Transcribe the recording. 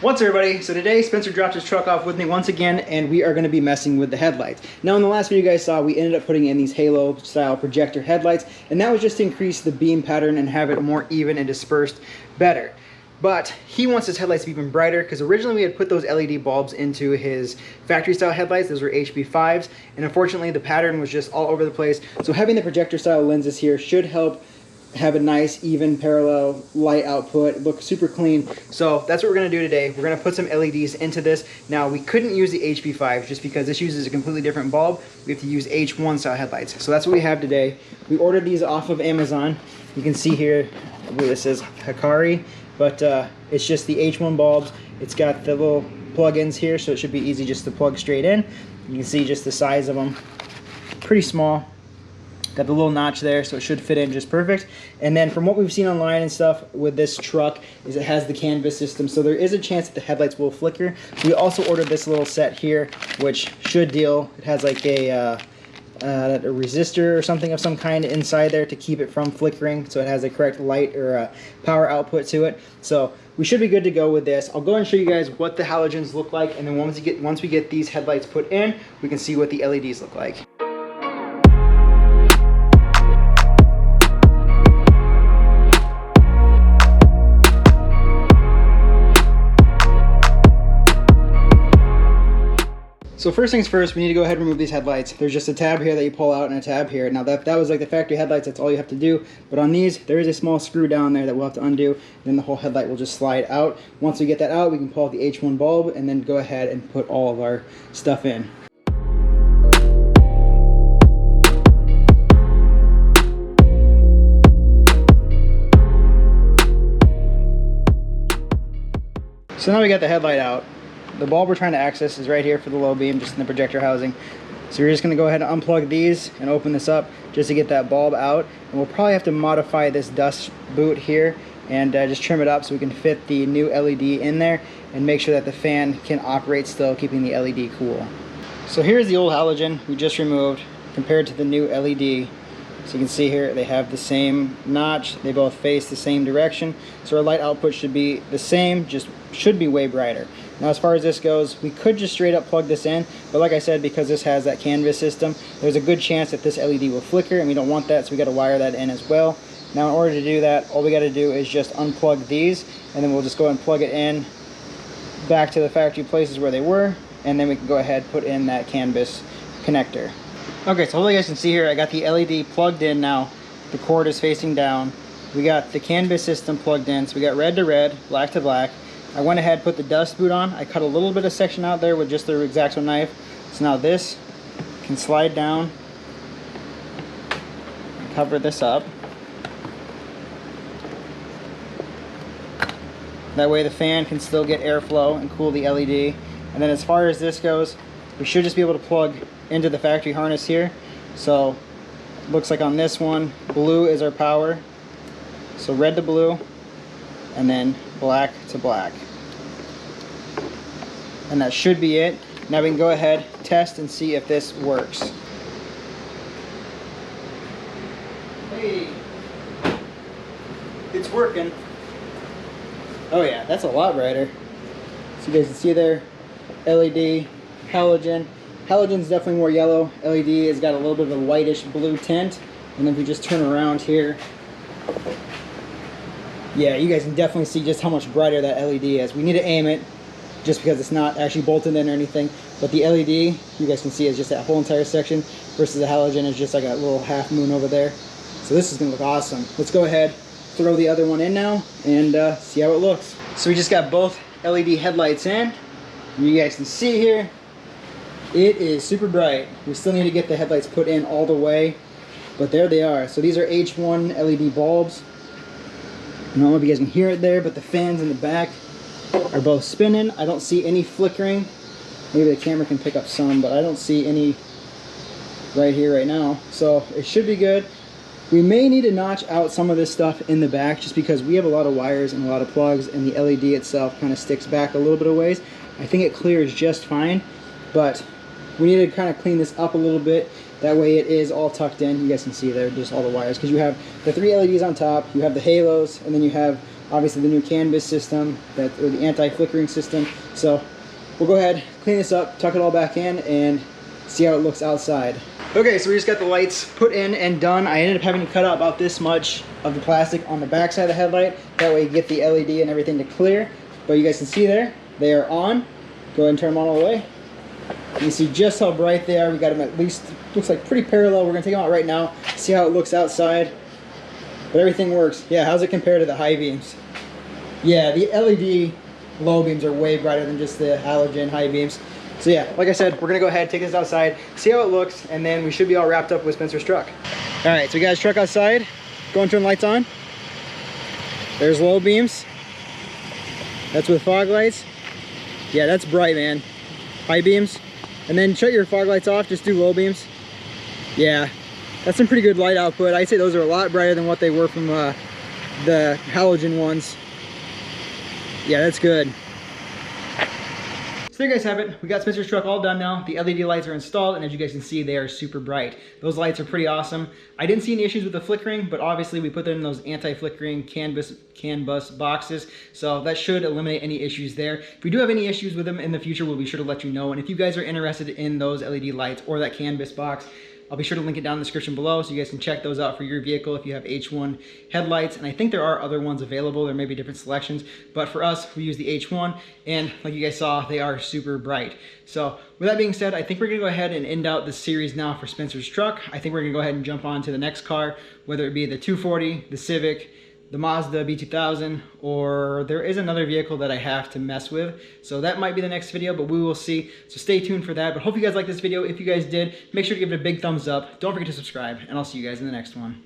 What's up, everybody? So today Spencer dropped his truck off with me once again, and we are going to be messing with the headlights. Now in the last video you guys saw, we ended up putting in these halo style projector headlights, and that was just to increase the beam pattern and have it more even and dispersed better. But he wants his headlights to be even brighter, because originally we had put those LED bulbs into his factory style headlights. Those were HB5s, and unfortunately the pattern was just all over the place. So having the projector style lenses here should help have a nice even parallel light output, look super clean. So that's what we're going to do today. We're going to put some LEDs into this. Now we couldn't use the HB5s just because this uses a completely different bulb. We have to use H1 style headlights. So that's what we have today. We ordered these off of Amazon. You can see here, I believe this says Hikari, but it's just the H1 bulbs. It's got the little plug-ins here, so it should be easy just to plug straight in. You can see just the size of them, pretty small. Got the little notch there, so it should fit in just perfect. And then from what we've seen online and stuff with this truck is it has the canvas system, so there is a chance that the headlights will flicker. We also ordered this little set here, which should deal. It has like a resistor or something of some kind inside there to keep it from flickering, so it has a correct light or power output to it. So we should be good to go with this. I'll go and show you guys what the halogens look like, and then once we get these headlights put in, we can see what the LEDs look like. So first things first, we need to go ahead and remove these headlights. There's just a tab here that you pull out and a tab here. Now that was like the factory headlights, that's all you have to do. But on these, there is a small screw down there that we'll have to undo. Then the whole headlight will just slide out. Once we get that out, we can pull out the H1 bulb and then go ahead and put all of our stuff in. So now we got the headlight out. The bulb we're trying to access is right here for the low beam, just in the projector housing. So we're just going to go ahead and unplug these and open this up just to get that bulb out. And we'll probably have to modify this dust boot here and just trim it up so we can fit the new LED in there and make sure that the fan can operate still, keeping the LED cool. So here's the old halogen we just removed compared to the new LED. So you can see here they have the same notch, they both face the same direction, so our light output should be the same, just should be way brighter. Now as far as this goes, we could just straight up plug this in, but like I said, because this has that canvas system, there's a good chance that this LED will flicker, and we don't want that, so we got to wire that in as well. Now in order to do that, all we got to do is just unplug these, and then we'll just go ahead and plug it in back to the factory places where they were, and then we can go ahead and put in that canvas connector. Okay, so hopefully you guys can see here, I got the LED plugged in now. The cord is facing down. We got the canvas system plugged in, so we got red to red, black to black. I went ahead and put the dust boot on. I cut a little bit of section out there with just the X-Acto knife. So now this can slide down and cover this up. That way the fan can still get airflow and cool the LED. And then as far as this goes, we should just be able to plug into the factory harness here. So it looks like on this one, blue is our power. So red to blue, and then black to black. And that should be it. Now we can go ahead, test, and see if this works. Hey, it's working. Oh yeah, that's a lot brighter. So you guys can see there, LED, halogen. Halogen's definitely more yellow. LED has got a little bit of a whitish blue tint. And then if we just turn around here, yeah, you guys can definitely see just how much brighter that LED is. We need to aim it just because it's not actually bolted in or anything. But the LED, you guys can see, is just that whole entire section versus the halogen is just like a little half moon over there. So this is going to look awesome. Let's go ahead, throw the other one in now, and see how it looks. So we just got both LED headlights in. You guys can see here, it is super bright. We still need to get the headlights put in all the way, but there they are. So these are H1 LED bulbs. I don't know if you guys can hear it there, but the fans in the back are both spinning. I don't see any flickering. Maybe the camera can pick up some, but I don't see any right here right now. So it should be good. We may need to notch out some of this stuff in the back just because we have a lot of wires and a lot of plugs, and the LED itself kind of sticks back a little bit of ways. I think it clears just fine, but we need to kind of clean this up a little bit. That way it is all tucked in. You guys can see there just all the wires, because you have the 3 LEDs on top, you have the halos, and then you have obviously the new canvas system, or the anti-flickering system. So we'll go ahead, clean this up, tuck it all back in, and see how it looks outside. Okay, so we just got the lights put in and done. I ended up having to cut out about this much of the plastic on the back side of the headlight. That way you get the LED and everything to clear. But you guys can see there, they are on. Go ahead and turn them on all the way. You can see just how bright they are. We got them at least, looks like pretty parallel. We're gonna take them out right now, see how it looks outside. But everything works. Yeah, how's it compared to the high beams? Yeah, the LED low beams are way brighter than just the halogen high beams. So yeah, like I said, we're gonna go ahead, take this outside, see how it looks, and then we should be all wrapped up with Spencer's truck. All right, so we got his truck outside. Go and turn the lights on. There's low beams. That's with fog lights. Yeah, that's bright, man. High beams. And then shut your fog lights off, just do low beams. Yeah, that's some pretty good light output. I'd say those are a lot brighter than what they were from the halogen ones. Yeah, that's good. So there you guys have it. We got Spencer's truck all done now. The LED lights are installed, and as you guys can see, they are super bright. Those lights are pretty awesome. I didn't see any issues with the flickering, but obviously we put them in those anti-flickering CAN bus boxes, so that should eliminate any issues there. If we do have any issues with them in the future, we'll be sure to let you know. And if you guys are interested in those LED lights or that CAN bus box, I'll be sure to link it down in the description below so you guys can check those out for your vehicle if you have H1 headlights. And I think there are other ones available. There may be different selections, but for us, we use the H1, and like you guys saw, they are super bright. So with that being said, I think we're gonna go ahead and end out this series now for Spencer's truck. I think we're gonna go ahead and jump on to the next car, whether it be the 240, the Civic, the Mazda B2000, or there is another vehicle that I have to mess with. So that might be the next video, but we will see. So stay tuned for that. But hope you guys liked this video. If you guys did, make sure to give it a big thumbs up. Don't forget to subscribe, and I'll see you guys in the next one.